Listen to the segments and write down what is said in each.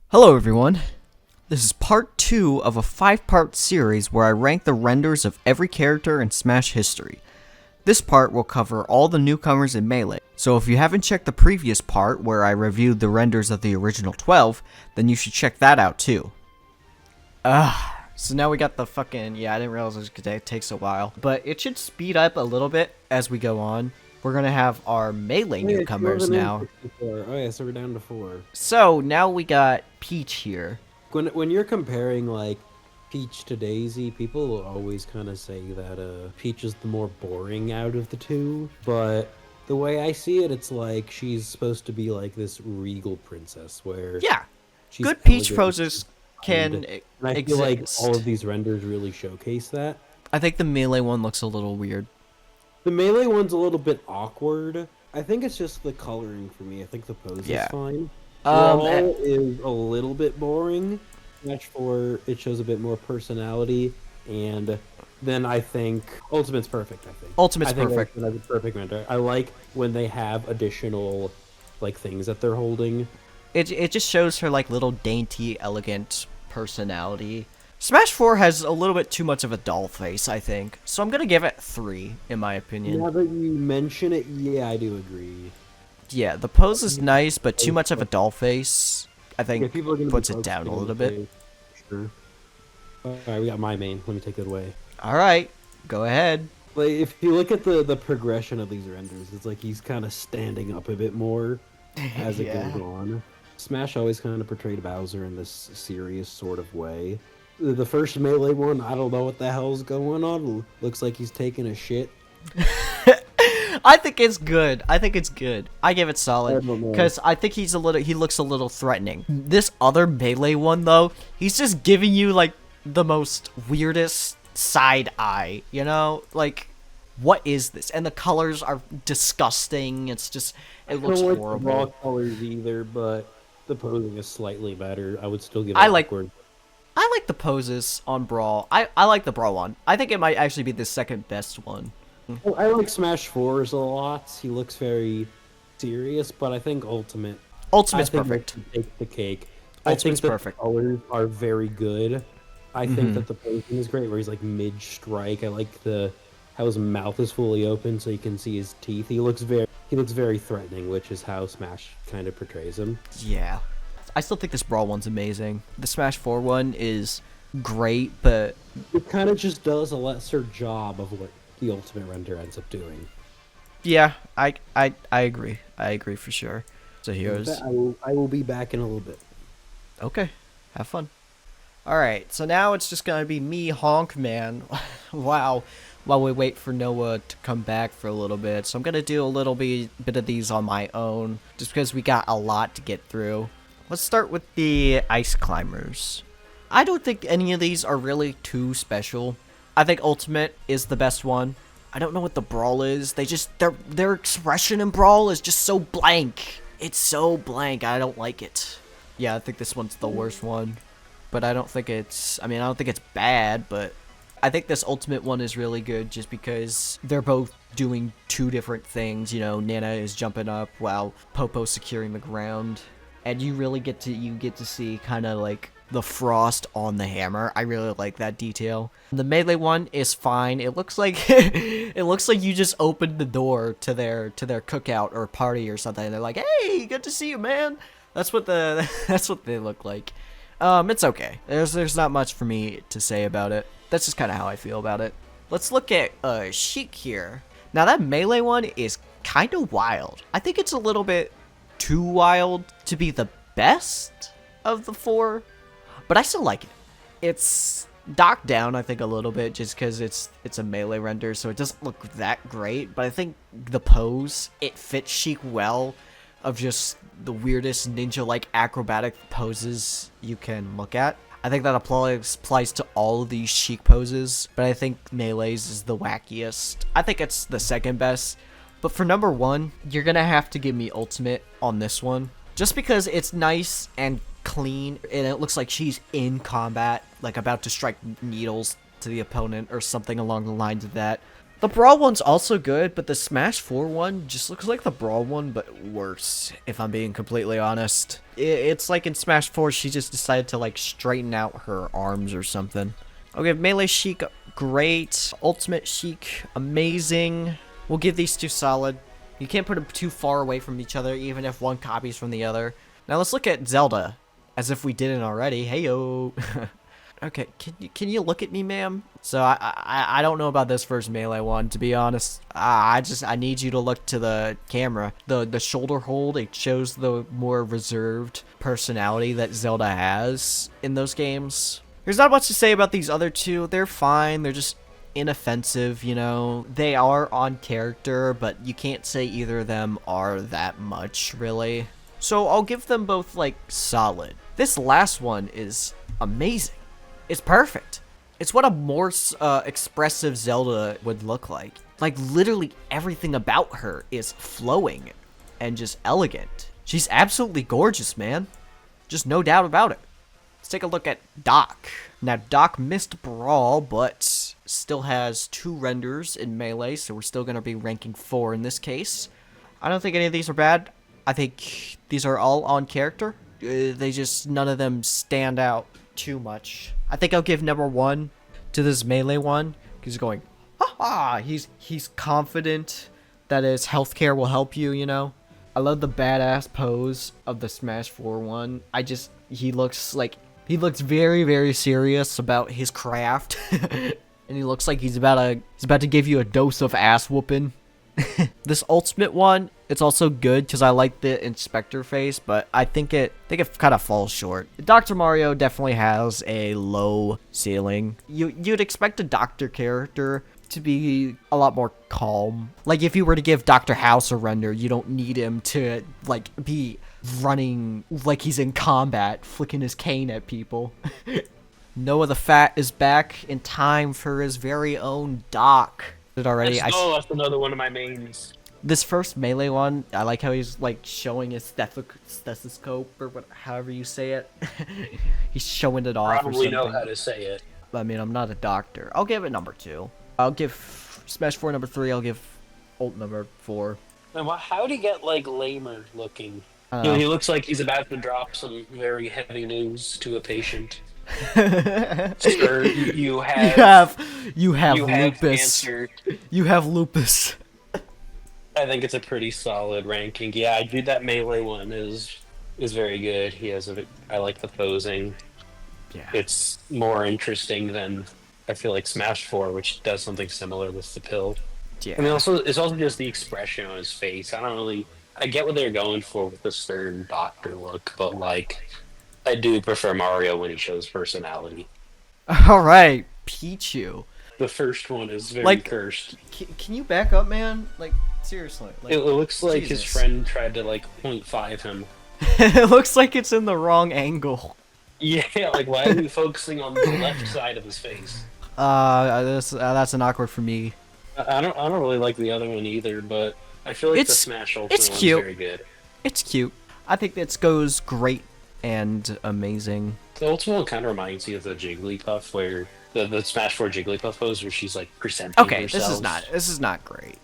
Hello everyone, this is part 2 of a 5-part series where I rank the renders of every character in Smash history. This part will cover all the newcomers in Melee, so if you haven't checked the previous part where I reviewed the renders of the original 12, then you should check that out too. So now we got the fucking, I didn't realize it takes a while, but it should speed up a little bit as we go on. We're gonna have our Melee newcomers now. Oh yeah, so we're down to 4. So now we got Peach here. When you're comparing like Peach to Daisy, people will always kind of say that Peach is the more boring out of the two. But the way I see it, it's like she's supposed to be like this regal princess where Yeah, she's good Peach elegant poses can and I feel exist. like all of these renders really showcase that. I think the Melee one looks a little weird. The Melee one's a little bit awkward. I think it's just the coloring for me. I think the pose Yeah. is fine. Um, Brawl is a little bit boring. Smash 4, it shows a bit more personality, and then I think Ultimate's perfect. Ultimate's I think perfect. Ultimate has a perfect render. I like when they have additional like things that they're holding. It just shows her like little dainty, elegant personality. Smash 4 has a little bit too much of a doll face, I think. So I'm gonna give it 3, in my opinion. Now that you mention it, yeah, I do agree. Yeah, the pose is nice, but too much of a doll face, I Yeah, think, people are gonna be puts it down a focusing little on bit. the face. Sure. Alright, we got my main. Let me take it away. Alright, go ahead. Like, if you look at the progression of these renders, it's like he's kind of standing up a bit more as it Yeah. goes on. Smash always kind of portrayed Bowser in this serious sort of way. The first Melee one, I don't know what the hell's going on. Looks like he's taking a shit. I think it's good. I think it's good. I give it solid I don't know. because I think he looks a little threatening. This other Melee one though, he's just giving you like the most weirdest side eye, you know? Like, what is this? And the colors are disgusting. It's just, it looks I don't like horrible. the raw colors either, but the posing is slightly better. I would still give it I like- awkward. I like the poses on Brawl. I like the Brawl one. I think it might actually be the second best one. I like Smash 4's a lot. He looks very serious, but I think Ultimate Ultimate's I think perfect. that can take the cake. Ultimate's I think that perfect. the colors are very good. I think that the posing is great, where he's like mid-strike. I like how his mouth is fully open, so you can see his teeth. He looks very threatening, which is how Smash kind of portrays him. Yeah. I still think this Brawl one's amazing. The Smash 4 one is great, but It kind of just does a lesser job of what the Ultimate render ends up doing. yeah, I agree. I agree for sure. So here's I will be back in a little bit. okay. Have fun. All right. So now it's just gonna be me, Honk Man. Wow. While we wait for Noah to come back for a little bit, so I'm gonna do a little bit of these on my own, just because we got a lot to get through. Let's start with the Ice Climbers. I don't think any of these are really too special. I think Ultimate is the best one. I don't know what the Brawl is. Their expression in Brawl is just so blank. It's so blank. I don't like it. Yeah, I think this one's the worst one. But I don't think it's bad, but I think this Ultimate one is really good just because they're both doing two different things. You know, Nana is jumping up while Popo's securing the ground. And you really get to see kind of like the frost on the hammer. I really like that detail. The Melee one is fine. It looks like it looks like you just opened the door to their cookout or party or something. They're like, "Hey, good to see you, man." That's what that's what they look like. It's okay. There's not much for me to say about it. That's just kind of how I feel about it. Let's look at Sheik here. Now that Melee one is kind of wild. I think it's a little bit too wild to be the best of the 4, but I still like it. It's docked down, I think, a little bit just because it's a Melee render, so it doesn't look that great. But I think the pose, it fits Sheik well, of just the weirdest ninja-like acrobatic poses you can look at. I think that applies to all of these Sheik poses, but I think Melee's is the wackiest. I think it's the second best. But for number 1, you're gonna have to give me Ultimate on this one. Just because it's nice and clean, and it looks like she's in combat, like about to strike needles to the opponent or something along the lines of that. The Brawl one's also good, but the Smash 4 one just looks like the Brawl one, but worse, if I'm being completely honest. It's like in Smash 4, she just decided to, like, straighten out her arms or something. Okay, Melee Sheik, great. Ultimate Sheik, amazing. We'll give these two solid. You can't put them too far away from each other, even if one copies from the other. Now let's look at Zelda, as if we didn't already. Heyo. Okay, can you look at me, ma'am? So I don't know about this first Melee one, to be honest. I need you to look to the camera. The shoulder hold, it shows the more reserved personality that Zelda has in those games. There's not much to say about these other two. They're fine. They're just inoffensive, you know. They are on character, but you can't say either of them are that much, really. So I'll give them both, like, solid. This last one is amazing. It's perfect. It's what a more expressive Zelda would look like. Like, literally everything about her is flowing and just elegant. She's absolutely gorgeous, man. Just no doubt about it. Let's take a look at Doc. Now, Doc missed Brawl, but still has 2 renders in Melee, so we're still going to be ranking 4 in this case. I don't think any of these are bad. I think these are all on character. They just, none of them stand out too much. I think I'll give number 1 to this Melee one. He's going, ha! He's confident that his healthcare will help you, you know? I love the badass pose of the Smash 4 one. He looks very, very serious about his craft. And he looks like he's about to give you a dose of ass whooping. This ultimate one, it's also good because I like the inspector face, but I think it kind of falls short. Dr. Mario definitely has a low ceiling. You'd expect a doctor character to be a lot more calm. Like if you were to give Dr. House a render, you don't need him to like be running like he's in combat, flicking his cane at people. Noah the Fat is back in time for his very own Doc. Already. That's another one of my mains. This first Melee one, I like how he's like showing his stethoscope or however you say it. He's showing it off. Probably know how to say it. I mean, I'm not a doctor. I'll give it number 2. I'll give Smash 4 number 3. I'll give Ult number 4. And how'd he get like lamer looking? He looks like he's about to drop some very heavy news to a patient. Sir, you have lupus. Cancer. You have lupus. I think it's a pretty solid ranking. Yeah, dude, that Melee one is very good. I like the posing. Yeah. It's more interesting than I feel like Smash 4, which does something similar with the pill. Yeah. I mean, it's also just the expression on his face. I get what they're going for with the stern doctor look, but like, I do prefer Mario when he shows personality. All right, Pichu. The first one is very cursed. Can you back up, man? Like, seriously. Like, it looks like Jesus. his friend tried to like 0.5 him. It looks like it's in the wrong angle. Yeah, like why are we focusing on the left side of his face? That's an awkward for me. I don't really like the other one either, but I feel like the Smash Ultimate one's very good. It's cute. I think this goes great and amazing. The Ultimate one kind of reminds me of the Jigglypuff, where the Smash 4 Jigglypuff pose, where she's like presenting herself. This is not great.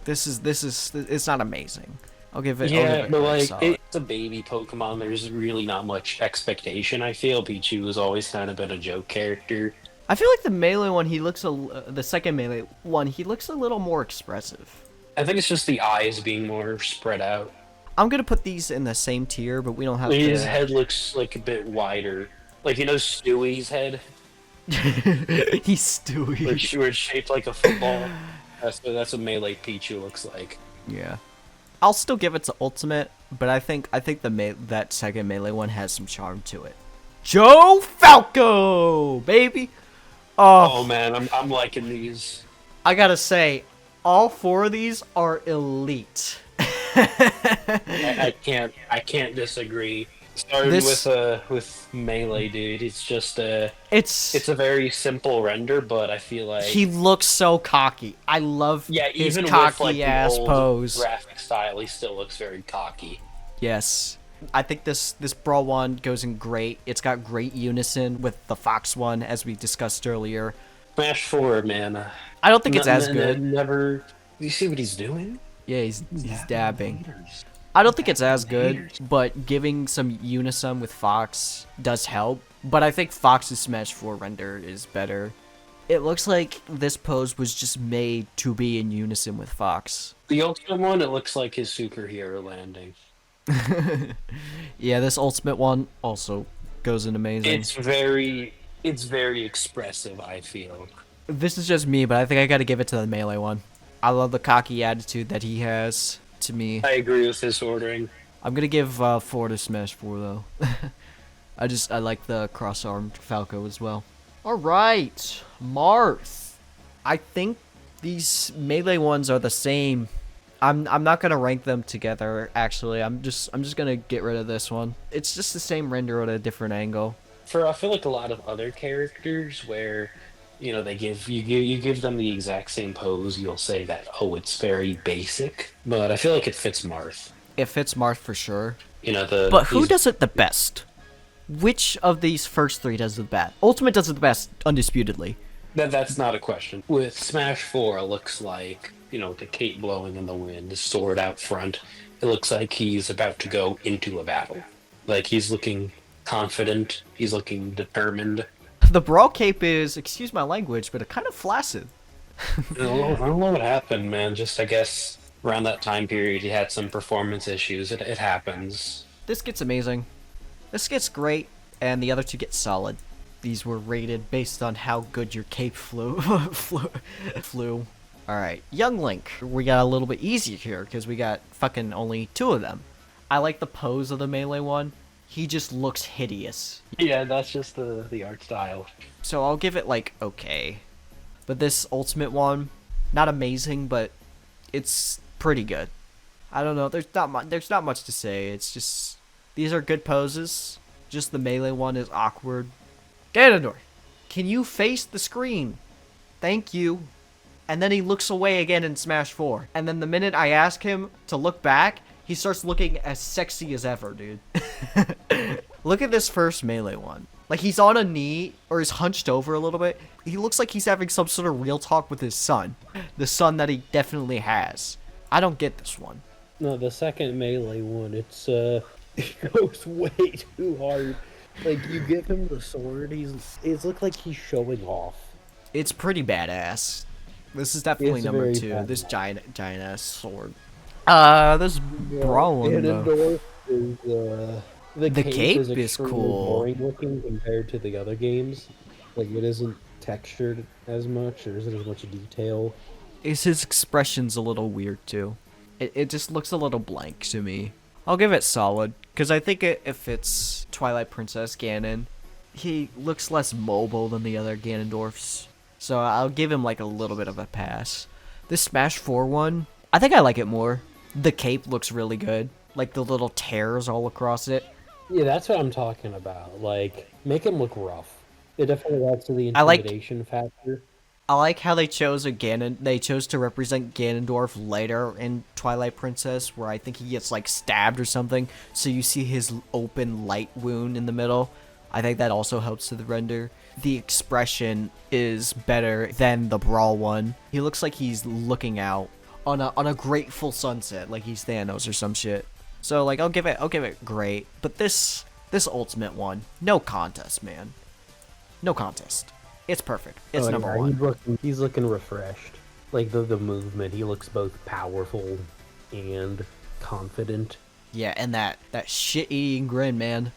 It's not amazing. I'll give it. Yeah, but like it's a baby Pokemon. There's really not much expectation. I feel Pichu has always kind of been a joke character. I feel like the Melee one, the second Melee one, he looks a little more expressive. I think it's just the eyes being more spread out. I'm gonna put these in the same tier, but we don't have. His head looks like a bit wider, like Stewie's head. He's Stewie. Where it's shaped like a football. That's what Melee Pichu looks like. Yeah. I'll still give it to Ultimate, but I think that second Melee one has some charm to it. Joe Falco, baby. Oh man, I'm liking these. I gotta say, all 4 of these are elite. I can't disagree. Starting with Melee, dude. It's just it's a very simple render, but I feel like he looks so cocky. I love his even cocky with, like, ass the old pose. Graphic style, he still looks very cocky. Yes. I think this Brawl one goes in great. It's got great unison with the Fox one, as we discussed earlier. Smash 4, man. I don't think it's as good. Never. You see what he's doing? Yeah, he's dabbing. I don't think it's as good, but giving some Unisum with Fox does help. But I think Fox's Smash 4 render is better. It looks like this pose was just made to be in unison with Fox. The ultimate one, it looks like his superhero landing. Yeah, this ultimate one also goes in amazing. It's very expressive, I feel. This is just me, but I think I gotta give it to the Melee one. I love the cocky attitude that he has to me. I agree with his ordering. I'm gonna give 4 to Smash 4 though. I like the cross-armed Falco as well. Alright, Marth. I think these Melee ones are the same. I'm not gonna rank them together actually. I'm just gonna get rid of this one. It's just the same render at a different angle. I feel like a lot of other characters where they you give them the exact same pose, you'll say that, oh, it's very basic, but I feel like it fits Marth. It fits Marth for sure. But who does it the best? Which of these first 3 does it the best? Ultimate does it the best, undisputedly. That's not a question. With Smash 4, it looks like, the cape blowing in the wind, the sword out front. It looks like he's about to go into a battle. Like, he's looking confident, he's looking determined. The Brawl cape is, excuse my language, but kind of flaccid. I don't know what happened, man. Just, I guess, around that time period, he had some performance issues. It happens. This gets amazing. This gets great, and the other 2 get solid. These were rated based on how good your cape flew. Alright, Young Link. We got a little bit easier here, because we got fucking only 2 of them. I like the pose of the Melee one. He just looks hideous. Yeah, that's just the art style. So I'll give it, like, okay. But this Ultimate one, not amazing, but it's pretty good. I don't know, there's not much to say. It's just, these are good poses. Just the Melee one is awkward. Ganondorf, can you face the screen? Thank you. And then he looks away again in Smash 4. And then the minute I ask him to look back, he starts looking as sexy as ever, dude. Look at this first Melee one. Like, he's on a knee, or he's hunched over a little bit. He looks like he's having some sort of real talk with his son. The son that he definitely has. I don't get this one. No, the second Melee one, it goes way too hard. Like, you give him the sword, it looks like he's showing off. It's pretty badass. This is definitely number 2. This giant ass sword. This Brawl one though. The cape is extremely cool. Boring looking compared to the other games. Like, it isn't textured as much, there isn't as much detail. His expression's a little weird too. It just looks a little blank to me. I'll give it solid, because I think it fits Twilight Princess Ganon. He looks less mobile than the other Ganondorfs, so I'll give him like a little bit of a pass. This Smash 4 one, I think I like it more. The cape looks really good, like the little tears all across it. Yeah, that's what I'm talking about. Like, make him look rough. It definitely adds to the intimidation factor. I like how they chose they chose to represent Ganondorf later in Twilight Princess, where I think he gets like stabbed or something, so you see his open light wound in the middle. I think that also helps to the render. The expression is better than the Brawl one. He looks like he's looking out on a grateful sunset, like he's Thanos or some shit. So like I'll give it great. But this Ultimate one, no contest, man. No contest. It's perfect. It's number 1. He's looking refreshed. Like the movement, he looks both powerful and confident. Yeah, and that shit-eating grin, man.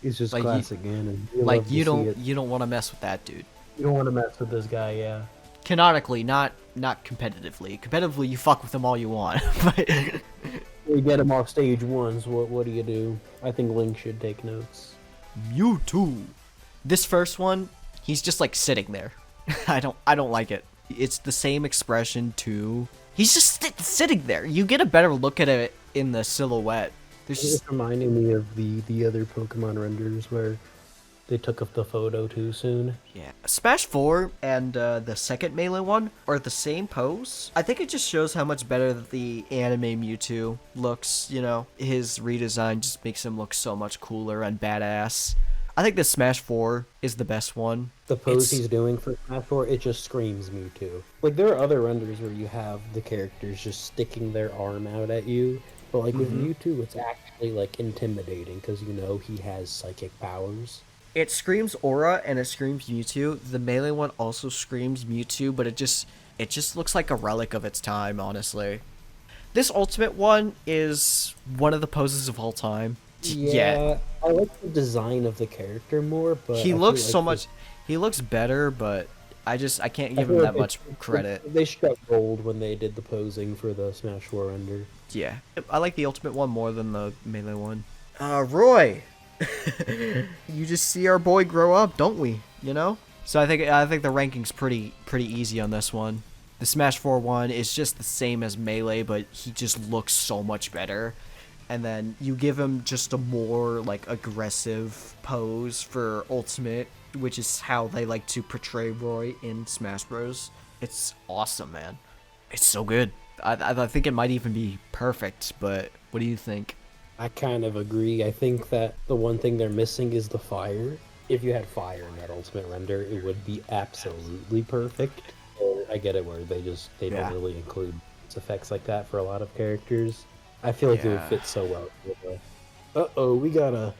He's just like classic Ganon. Like you don't want to mess with that dude. You don't want to mess with this guy, yeah. Canonically, not competitively. Competitively, you fuck with him all you want. But you get him off stage once. What do? I think Link should take notes. Mewtwo. This first one, he's just like sitting there. I don't like it. It's the same expression too. He's just sitting there. You get a better look at it in the silhouette. It's just reminding me of the other Pokemon renders where they took up the photo too soon. Yeah, Smash 4 and the second Melee one are the same pose. I think it just shows how much better the anime Mewtwo looks, you know. His redesign just makes him look so much cooler and badass. I think the Smash 4 is the best one. The pose It's- he's doing for Smash 4, it just screams Mewtwo. Like, there are other renders where you have the characters just sticking their arm out at you, but like with Mewtwo, it's actually like intimidating because you know he has psychic powers. It screams Aura and it screams Mewtwo. The melee one also screams Mewtwo, but it just looks like a relic of its time, honestly. This ultimate one is one of the poses of all time. Yeah, I like the design of the character more, but He I looks feel so like much. He looks better, but I can't I give feel him like that much credit. They struck gold when they did the posing for the Smash 4 render. Yeah, I like the ultimate one more than the melee one. Roy, you just see our boy grow up, don't we? You know. So I think the ranking's pretty easy on this one. The Smash 4 one is just the same as melee, but he just looks so much better. And then you give him just a more like aggressive pose for ultimate, which is how they like to portray Roy in Smash Bros. It's awesome, man. It's so good. I think it might even be perfect, but what do you think? I kind of agree. I think that the one thing they're missing is the fire. If you had fire in that ultimate render, it would be absolutely perfect. So I get it where they Yeah. don't really include effects like that for a lot of characters. I feel like it would Yeah. fit so well. Uh-oh, we got a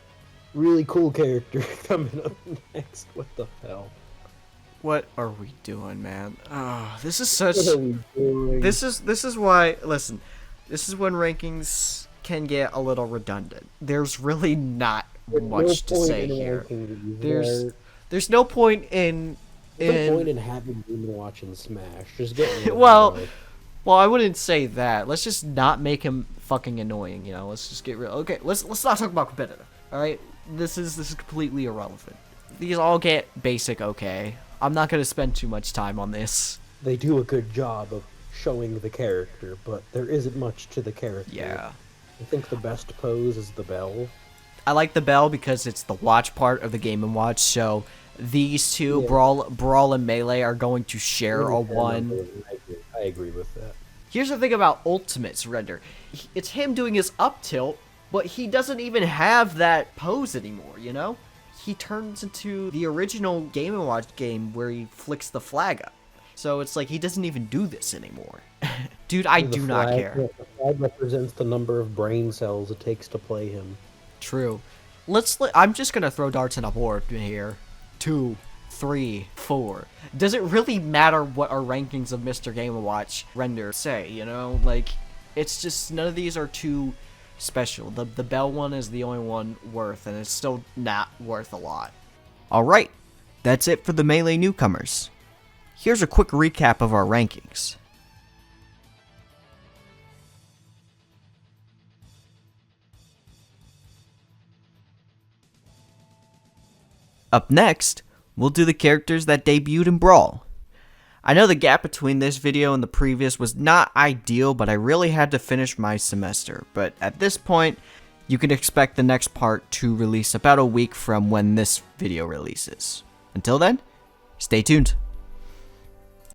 really cool character coming up next. What the hell? What are we doing, man? Oh, this is such. What are we doing? This is why. Listen, this is when rankings can get a little redundant. There's really not There's no much to point say in here. ranking these. There's no point in There's no point in having been watching Smash. Just get rid of Well, it. Well, I wouldn't say that. Let's just not make him fucking annoying. You know, let's just get real. Okay, let's not talk about competitive. All right, this is completely irrelevant. These all get basic. Okay, I'm not gonna spend too much time on this. They do a good job of showing the character, but there isn't much to the character. Yeah, I think the best pose is the bell. I like the bell because it's the watch part of the Game and Watch. So these two, Yeah. Brawl and Melee, are going to share a one. I agree with that. Here's the thing about Ultimate's render. It's him doing his up tilt, but he doesn't even have that pose anymore, you know? He turns into the original Game & Watch game where he flicks the flag up. So it's like he doesn't even do this anymore. Dude, I The do not flag- care. yeah, the flag represents the number of brain cells it takes to play him. True. I'm just gonna throw darts in a board here. 2, 3, 4. Does it really matter what our rankings of Mr. Game & Watch render say, you know? Like, it's just, none of these are too special. The Bell one is the only one worth, and it's still not worth a lot. Alright, that's it for the Melee newcomers. Here's a quick recap of our rankings. Up next, we'll do the characters that debuted in Brawl. I know the gap between this video and the previous was not ideal, but I really had to finish my semester. But at this point, you can expect the next part to release about a week from when this video releases. Until then, stay tuned.